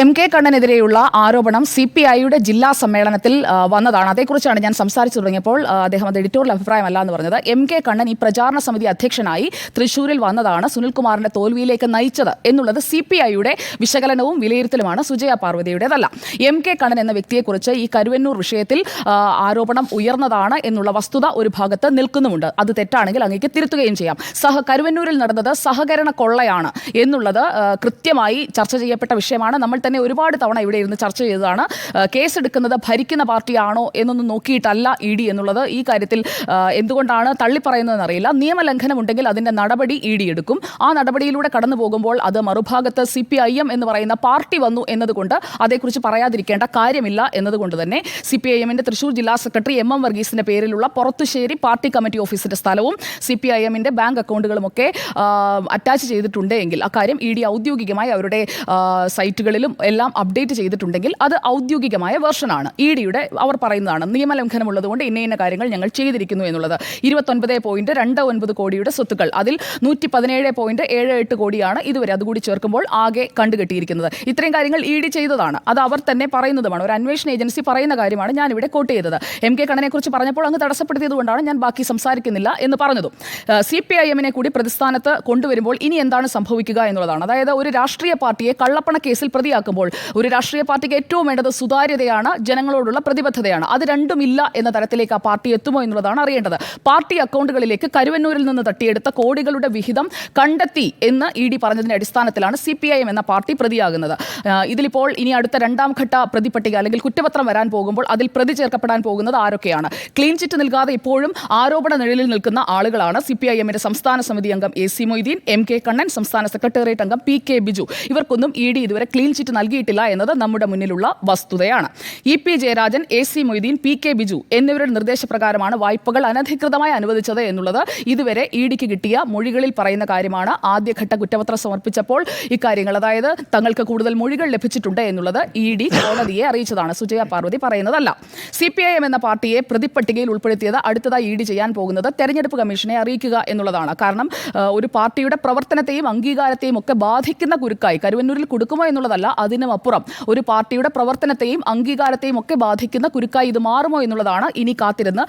MK. കണ്ണനെതിരെയുള്ള ആരോപണം CPI-യുടെ ജില്ലാ സമ്മേളനത്തിൽ വന്നതാണ്. അതേക്കുറിച്ചാണ് ഞാൻ സംസാരിച്ചു തുടങ്ങിയപ്പോൾ അദ്ദേഹം അത് എഡിറ്റോറിയൽ അഭിപ്രായമല്ല എന്ന് പറഞ്ഞത്. എം.കെ. കണ്ണൻ ഈ പ്രചാരണ സമിതി അധ്യക്ഷനായി തൃശ്ശൂരിൽ വന്നതാണ് സുനിൽകുമാറിന്റെ തോൽവിയിലേക്ക് നയിച്ചത് എന്നുള്ളത് CPI-യുടെ വിശകലനവും വിലയിരുത്തലുമാണ്, സുജയ പാർവതിയുടേതല്ല. എം.കെ. കണ്ണൻ എന്ന വ്യക്തിയെക്കുറിച്ച് ഈ കരുവന്നൂർ വിഷയത്തിൽ ആരോപണം ഉയർന്നതാണ് എന്നുള്ള വസ്തുത ഒരു ഭാഗത്ത് നിൽക്കുന്നുമുണ്ട്. അത് തെറ്റാണെങ്കിൽ അങ്ങേക്ക് തിരുത്തുകയും ചെയ്യാം. കരുവന്നൂരിൽ നടന്നത് സഹകരണ കൊള്ളയാണ് എന്നുള്ളത് കൃത്യമായി ചർച്ച ചെയ്യപ്പെട്ട വിഷയമാണ്. നമ്മൾ തന്നെ ഒരുപാട് തവണ ഇവിടെ ഇരുന്ന് ചർച്ച ചെയ്തതാണ്. കേസെടുക്കുന്നത് ഭരിക്കുന്ന പാർട്ടിയാണോ എന്നൊന്നും നോക്കിയിട്ടല്ല ED എന്നുള്ളത്. ഈ കാര്യത്തിൽ എന്തുകൊണ്ടാണ് തള്ളിപ്പറയുന്നതെന്ന് അറിയില്ല. നിയമലംഘനം ഉണ്ടെങ്കിൽ അതിൻ്റെ നടപടി ED എടുക്കും. ആ നടപടിയിലൂടെ കടന്നു പോകുമ്പോൾ അത് മറുഭാഗത്ത് CPIM എന്ന് പറയുന്ന പാർട്ടി വന്നു എന്നതുകൊണ്ട് അതേക്കുറിച്ച് പറയാതിരിക്കേണ്ട കാര്യമില്ല എന്നതുകൊണ്ട് തന്നെ CPIM-ന്റെ തൃശ്ശൂർ ജില്ലാ സെക്രട്ടറി MM വർഗീസിന്റെ പേരിലുള്ള പുറത്തുശ്ശേരി പാർട്ടി കമ്മിറ്റി ഓഫീസിന്റെ സ്ഥലവും CPIM-ന്റെ ബാങ്ക് അക്കൗണ്ടുകളുമൊക്കെ അറ്റാച്ച് ചെയ്തിട്ടുണ്ട് എങ്കിൽ അക്കാര്യം ED ഔദ്യോഗികമായി അവരുടെ സൈറ്റുകളിലും എല്ലാം അപ്ഡേറ്റ് ചെയ്തിട്ടുണ്ടെങ്കിൽ അത് ഔദ്യോഗികമായ വേർഷനാണ്. ED-യുടെ അവർ പറയുന്നതാണ് നിയമലംഘനമുള്ളതുകൊണ്ട് ഇന്ന കാര്യങ്ങൾ ഞങ്ങൾ ചെയ്തിരിക്കുന്നു എന്നുള്ളത്. 29.29 കോടിയുടെ സ്വത്തുക്കൾ, അതിൽ 117.78 കോടിയാണ് ഇതുവരെ, അതുകൂടി ചേർക്കുമ്പോൾ ആകെ കണ്ടുകെട്ടിയിരിക്കുന്നത്. ഇത്രയും കാര്യങ്ങൾ ED ചെയ്തതാണ്. അത് അവർ തന്നെ പറയുന്നതുമാണ്. ഒരു അന്വേഷണ ഏജൻസി പറയുന്ന കാര്യമാണ് ഞാനിവിടെ കോട്ട് ചെയ്തത്. എം.കെ. കണ്ണനെ കുറിച്ച് പറഞ്ഞപ്പോൾ അങ്ങ് തടസ്സപ്പെടുത്തിയതുകൊണ്ടാണ് ഞാൻ ബാക്കി സംസാരിക്കുന്നില്ല എന്ന് പറഞ്ഞതും. CPIM-നെ കൂടി പ്രതിസ്ഥാനത്ത് കൊണ്ടുവരുമ്പോൾ ഇനി എന്താണ് സംഭവിക്കുക എന്നുള്ളതാണ്. അതായത് ഒരു രാഷ്ട്രീയ പാർട്ടിയെ കള്ളപ്പണ കേസിൽ പ്രതിയാക്കുമ്പോൾ ഒരു രാഷ്ട്രീയ പാർട്ടിക്ക് ഏറ്റവും വേണ്ടത് സുതാര്യതയാണ്, ജനങ്ങളോടുള്ള പ്രതിബദ്ധതയാണ്. അത് രണ്ടുമില്ല എന്ന തരത്തിലേക്ക് ആ പാർട്ടി എത്തുമോ എന്നുള്ളതാണ് അറിയേണ്ടത്. പാർട്ടി അക്കൗണ്ടുകളിലേക്ക് കരുവന്നൂരിൽ നിന്ന് തട്ടിയെടുത്ത കോടികളുടെ വിഹിതം കണ്ടെത്തി എന്ന് ED പറഞ്ഞതിന്റെ അടിസ്ഥാനത്തിലാണ് CPIM എന്ന പാർട്ടി പ്രതിയാകുന്നത്. ഇതിലിപ്പോൾ ഇനി അടുത്ത രണ്ടാം ഘട്ട പ്രതിപട്ടിക അല്ലെങ്കിൽ കുറ്റപത്രം വരാൻ പോകുമ്പോൾ അതിൽ പ്രതി ചേർക്കപ്പെടാൻ പോകുന്നത് ആരൊക്കെയാണ്? ക്ലീൻ ചിറ്റ് നൽകാതെ ഇപ്പോഴും ആരോപണ നിഴലിൽ നിൽക്കുന്ന ആളുകളാണ് CPIM-ന്റെ സംസ്ഥാന സമിതി അംഗം AC മൊയ്തീൻ, M.K. കണ്ണൻ, സംസ്ഥാന സെക്രട്ടേറിയറ്റ് അംഗം PK ബിജു. ഇവർക്കൊന്നും ED ഇതുവരെ ക്ലീൻ ചിറ്റ് നൽകിയിട്ടില്ല എന്നത് നമ്മുടെ മുന്നിലുള്ള വസ്തുതയാണ്. EP Jayarajan, AC Moideen, PK Biju എന്നിവരുടെ നിർദ്ദേശപ്രകാരമാണ് വായ്പകൾ അനധികൃതമായി അനുവദിച്ചത് എന്നുള്ളത് ഇതുവരെ EDക്ക് കിട്ടിയ മൊഴികളിൽ പറയുന്ന കാര്യമാണ്. ആദ്യഘട്ട കുറ്റപത്രം സമർപ്പിച്ചപ്പോൾ ഇക്കാര്യങ്ങൾ, അതായത് തങ്ങൾക്ക് കൂടുതൽ മൊഴികൾ ലഭിച്ചിട്ടുണ്ട് എന്നുള്ളത് ED കോടതിയെ അറിയിച്ചതാണ്. സുജയ പാർവതി പറയുന്നതല്ല. CPIM എന്ന പാർട്ടിയെ പ്രതിപട്ടികയിൽ ഉൾപ്പെടുത്തിയത് അടുത്തതായി ED ചെയ്യാൻ പോകുന്നത് തെരഞ്ഞെടുപ്പ് കമ്മീഷനെ അറിയിക്കുക എന്നുള്ളതാണ്. കാരണം ഒരു പാർട്ടിയുടെ പ്രവർത്തനത്തെയും അംഗീകാരത്തെയും ഒക്കെ ബാധിക്കുന്ന കുരുക്കായി കരുവന്നൂരിൽ കൊടുക്കുമോ എന്നുള്ളതല്ല, അതിനും അപ്പുറം ഒരു പാർട്ടിയുടെ പ്രവർത്തനത്തെയും അംഗീകാരത്തെയും ഒക്കെ ബാധിക്കുന്ന കുരുക്കായി ഇത് മാറുമോ എന്നുള്ളതാണ് ഇനി കാത്തിരുന്ന്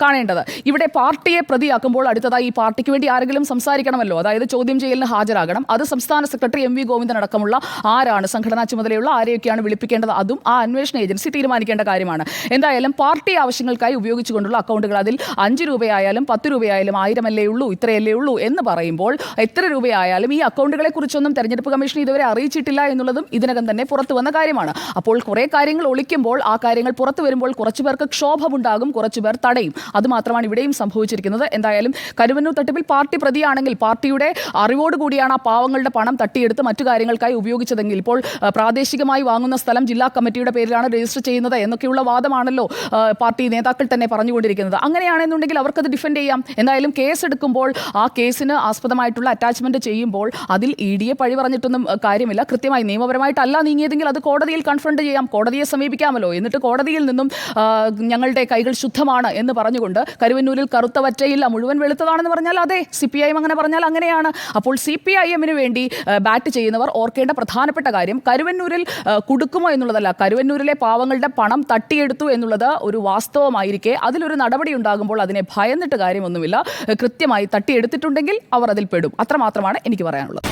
കാണേണ്ടത്. ഇവിടെ പാർട്ടിയെ പ്രതിയാക്കുമ്പോൾ അടുത്തതായി ഈ പാർട്ടിക്ക് വേണ്ടി ആരെങ്കിലും സംസാരിക്കണമല്ലോ, അതായത് ചോദ്യം ചെയ്യലിന് ഹാജരാകണം. അത് സംസ്ഥാന സെക്രട്ടറി MV ഗോവിന്ദൻ അടക്കമുള്ള ആരാണ്, സംഘടനാ ചുമതലയുള്ള ആരെയൊക്കെയാണ് വിളിപ്പിക്കേണ്ടത്, അതും ആ അന്വേഷണ ഏജൻസി തീരുമാനിക്കേണ്ട കാര്യമാണ്. എന്തായാലും പാർട്ടി ആവശ്യങ്ങൾക്കായി ഉപയോഗിച്ചുകൊണ്ടുള്ള അക്കൗണ്ടുകൾ, അതിൽ 5 രൂപയായാലും 10 രൂപയായാലും 1000 അല്ലേ ഉള്ളൂ, ഇത്രയല്ലേ ഉള്ളൂ എന്ന് പറയുമ്പോൾ എത്ര രൂപയായാലും ഈ അക്കൗണ്ടുകളെ കുറിച്ചൊന്നും തെരഞ്ഞെടുപ്പ് കമ്മീഷൻ ഇതുവരെ അറിയിച്ചിട്ടില്ല എന്നുള്ളതും ഇതിനകം തന്നെ പുറത്തു വന്ന കാര്യമാണ്. അപ്പോൾ കുറേ കാര്യങ്ങൾ ഒളിക്കുമ്പോൾ ആ കാര്യങ്ങൾ പുറത്തു വരുമ്പോൾ കുറച്ചു പേർക്ക് ക്ഷോഭമുണ്ടാകും, കുറച്ചുപേർ തടയും. അതുമാത്രമാണ് ഇവിടെയും സംഭവിച്ചിരിക്കുന്നത്. എന്തായാലും കരുവന്നൂർ തട്ടിപ്പിൽ പാർട്ടി പ്രതിയാണെങ്കിൽ പാർട്ടിയുടെ അറിവോടുകൂടിയാണ് ആ പാവങ്ങളുടെ പണം തട്ടിയെടുത്ത് മറ്റു കാര്യങ്ങൾക്കായി ഉപയോഗിച്ചതെങ്കിൽ ഇപ്പോൾ പ്രാദേശികമായി വാങ്ങുന്ന സ്ഥലം ജില്ലാ കമ്മിറ്റിയുടെ പേരിലാണ് രജിസ്റ്റർ ചെയ്യുന്നത് എന്നൊക്കെയുള്ള വാദമാണല്ലോ പാർട്ടി നേതാക്കൾ തന്നെ പറഞ്ഞുകൊണ്ടിരിക്കുന്നത്. അങ്ങനെയാണെന്നുണ്ടെങ്കിൽ അവർക്കത് ഡിഫെൻഡ് ചെയ്യാം. എന്തായാലും കേസെടുക്കുമ്പോൾ ആ കേസിന് ആസ്പദമായിട്ടുള്ള അറ്റാച്ച്മെന്റ് ചെയ്യുമ്പോൾ അതിൽ EDയെ പഴി പറഞ്ഞിട്ടൊന്നും കാര്യമില്ല. കൃത്യമായി നിയമപരമായിട്ടല്ല നീങ്ങിയതെങ്കിൽ അത് കോടതിയിൽ കൺഫ്രണ്ട് ചെയ്യാം, കോടതിയെ സമീപിക്കാമല്ലോ. എന്നിട്ട് കോടതിയിൽ നിന്നും ഞങ്ങളുടെ കൈകൾ ശുദ്ധമാണ് എന്ന് പറഞ്ഞുകൊണ്ട് കരുവന്നൂരിൽ കറുത്ത വറ്റയില്ല മുഴുവൻ വെളുത്തതാണെന്ന് പറഞ്ഞാൽ അതെ, CPIM അങ്ങനെ പറഞ്ഞാൽ അങ്ങനെയാണ്. അപ്പോൾ CPIM-ന് വേണ്ടി ബാറ്റ് ചെയ്യുന്നവർ ഓർക്കേണ്ട പ്രധാനപ്പെട്ട കാര്യം കരുവന്നൂരിൽ കൊടുക്കുമോ എന്നുള്ളതല്ല, കരുവന്നൂരിലെ പാവങ്ങളുടെ പണം തട്ടിയെടുത്തു എന്നുള്ളത് ഒരു വാസ്തവമായിരിക്കെ അതിലൊരു നടപടി ഉണ്ടാകുമ്പോൾ അതിനെ ഭയന്നിട്ട് കാര്യമൊന്നുമില്ല. കൃത്യമായി തട്ടിയെടുത്തിട്ടുണ്ടെങ്കിൽ അവർ അതിൽ പെടും. അത്രമാത്രമാണ് എനിക്ക് പറയാനുള്ളത്.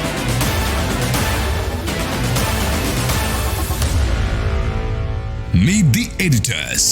Meet the editors.